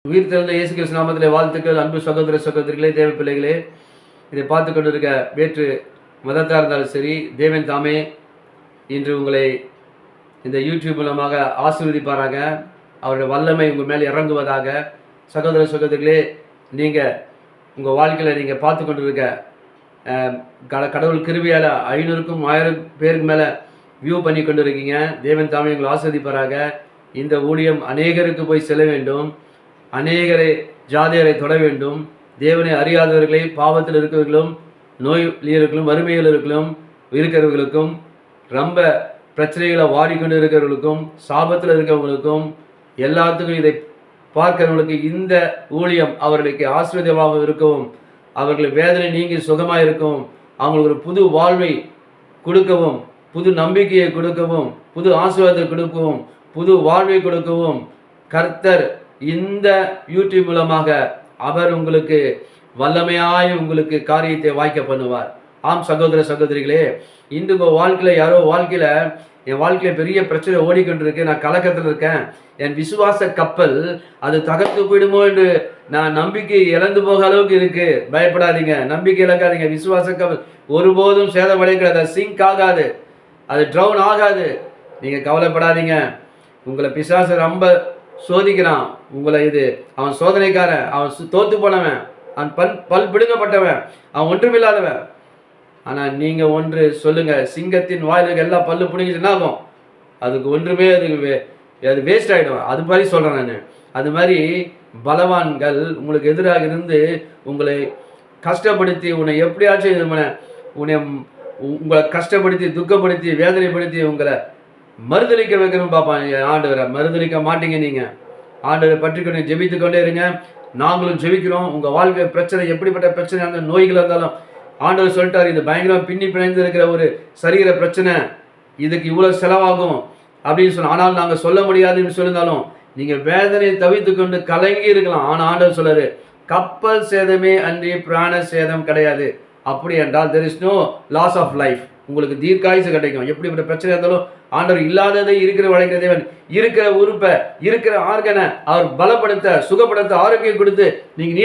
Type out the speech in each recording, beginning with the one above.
உயிர் திறந்த இயேசு கிறிஸ்து நாமத்திலே வாழ்த்துக்கள். அன்பு சகோதர சகோதரிகளே, தேவ பிள்ளைகளே, இதை பார்த்து கொண்டிருக்க வேற்று மதத்தாக இருந்தாலும் சரி, தேவன் தாமே இன்று உங்களை இந்த யூடியூப் மூலமாக ஆசீர்வதிப்பாராக. அவருடைய வல்லமை உங்கள் மேலே இறங்குவதாக. சகோதர சகோதரிகளே, நீங்கள் உங்கள் வாழ்க்கையில் நீங்கள் பார்த்து கொண்டிருக்க கடவுள் கிருபையால் 500க்கும் 1000 பேருக்கு மேலே வியூ பண்ணி கொண்டு இருக்கீங்க. தேவன் தாமே உங்களை ஆசீர்வதிப்பாராக. இந்த ஊழியம் அநேகருக்கு போய் செல்ல வேண்டும். அநேகரை ஜாதியரை தொட வேண்டும். தேவனை அறியாதவர்களை, பாவத்தில் இருக்கிறவர்களும், நோயிலும், வறுமையில் இருக்கிறவர்களுக்கும், ரொம்ப பிரச்சனைகளை வாடிக்கொண்டு இருக்கிறவர்களுக்கும், சாபத்தில் இருக்கிறவங்களுக்கும், எல்லாத்துக்கும் இதை பார்க்கிறவங்களுக்கு இந்த ஊழியம் அவர்களுக்கு ஆசீர்வாதமாக இருக்கவும், அவர்கள் வேதனை நீங்கி சுகமாக இருக்கவும், அவங்களுக்கு ஒரு புது வாழ்வை கொடுக்கவும், புது நம்பிக்கையை கொடுக்கவும், புது ஆசீர்வாதத்தை கொடுக்கவும், புது வாழ்வை கொடுக்கவும் கர்த்தர் இந்த யூடியூப் மூலமாக அவர் உங்களுக்கு வல்லமையாய் உங்களுக்கு காரியத்தை வாய்க்க பண்ணுவார். ஆம் சகோதர சகோதரிகளே, இன்று உங்கள் வாழ்க்கையில் யாரோ வாழ்க்கையில் என் வாழ்க்கையில் பெரிய பிரச்சனை ஓடிக்கொண்டிருக்கு, நான் கலக்கத்தில் இருக்கேன், என் விசுவாச கப்பல் அது தகர்த்து போயிடுமோ என்று நான் நம்பிக்கை இழந்து போக அளவுக்கு இருக்கு. பயப்படாதீங்க, நம்பிக்கை இழக்காதீங்க. விசுவாச கப்பல் ஒருபோதும் சேதமடைக்கிறது, அது சிங்க் ஆகாது, அது ட்ரவுன் ஆகாது. நீங்கள் கவலைப்படாதீங்க. உங்களை பிசாசு ரொம்ப சோதிக்கிறான். உங்களை அவன் சோதனைக்காரன், அவன் தோத்து போனவன், அவன் பல் பிடுங்கப்பட்டவன், அவன் ஒன்றுமில்லாதவன். ஆனால் நீங்கள் ஒன்று சொல்லுங்க, சிங்கத்தின் வாயிலுக்கு எல்லா பல்லு பிடிங்கிச்சுன்னா ஆகும், அதுக்கு ஒன்றுமே அது வேஸ்ட் ஆகிடும். அது மாதிரி சொல்கிறேன் நான். அது மாதிரி பலவான்கள் உங்களுக்கு எதிராக இருந்து உங்களை கஷ்டப்படுத்தி, உன்னை எப்படியாச்சும் உங்களை கஷ்டப்படுத்தி, துக்கப்படுத்தி, வேதனைப்படுத்தி உங்களை மறுதளிக்க வைக்கணும் பார்ப்பான் ஆண்டவரை. மறுதளிக்க மாட்டீங்க. நீங்கள் ஆண்டவரை பற்றி கொண்டு ஜெபித்து கொண்டே இருங்க. நாங்களும் ஜெபிக்கிறோம். உங்கள் வாழ்க்கை பிரச்சனை எப்படிப்பட்ட பிரச்சனை, அந்த நோய்கள் இருந்தாலும் ஆண்டவர் சொல்லிட்டார், இது பயங்கரம் பின்னி பிணைந்து இருக்கிற ஒரு சரீர பிரச்சனை, இதுக்கு இவ்வளோ செலவாகும் அப்படின்னு சொன்னோம். ஆனால் நாங்கள் சொல்ல முடியாதுன்னு சொல்லியிருந்தாலும் நீங்கள் வேதனையை தவித்து கொண்டு கலங்கி இருக்கலாம். ஆனால் ஆண்டவர் சொல்றாரு, கப்பல் சேதமே அன்றி பிராண சேதம் கிடையாது. அப்படி என்றால் there is no loss of life. உங்களுக்கு தீர்க்காயுசு கிடைக்கும். எப்படிப்பட்ட பிரச்சனை இருந்தாலும் ஆண்டவர் இல்லாததை இருக்கிற வளைக்கிற தேவன், இருக்கிற உறுப்பை, இருக்கிற ஆர்கனை அவர் பலப்படுத்த, சுகப்படுத்த, ஆரோக்கியம் கொடுத்து நீங்கள்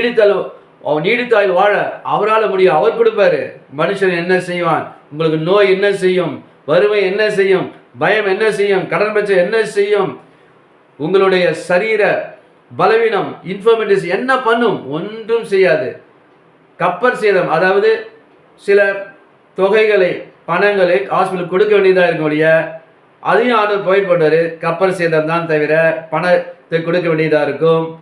நீடித்தாயில் வாழ அவரால் முடியும். அவர் கொடுப்பாரு. மனுஷன் என்ன செய்வான்? உங்களுக்கு நோய் என்ன செய்யும்? வறுமை என்ன செய்யும்? பயம் என்ன செய்யும்? கடன் பிரச்சனை என்ன செய்யும்? உங்களுடைய சரீர பலவீனம், இன்ஃபர்மிட்டிஸ் என்ன பண்ணும்? ஒன்றும் செய்யாது. கப்பர் சேதம், அதாவது சில தொகைகளை, பணங்களை ஹாஸ்பிட்டலுக்கு கொடுக்க வேண்டியதாக இருக்கும் ஒழிய, அதையும் ஆர்டர் போயிட்டு போட்டாரு. கப்பல் சேதம் தான் தவிர பணத்தை கொடுக்க வேண்டியதாக இருக்கும்.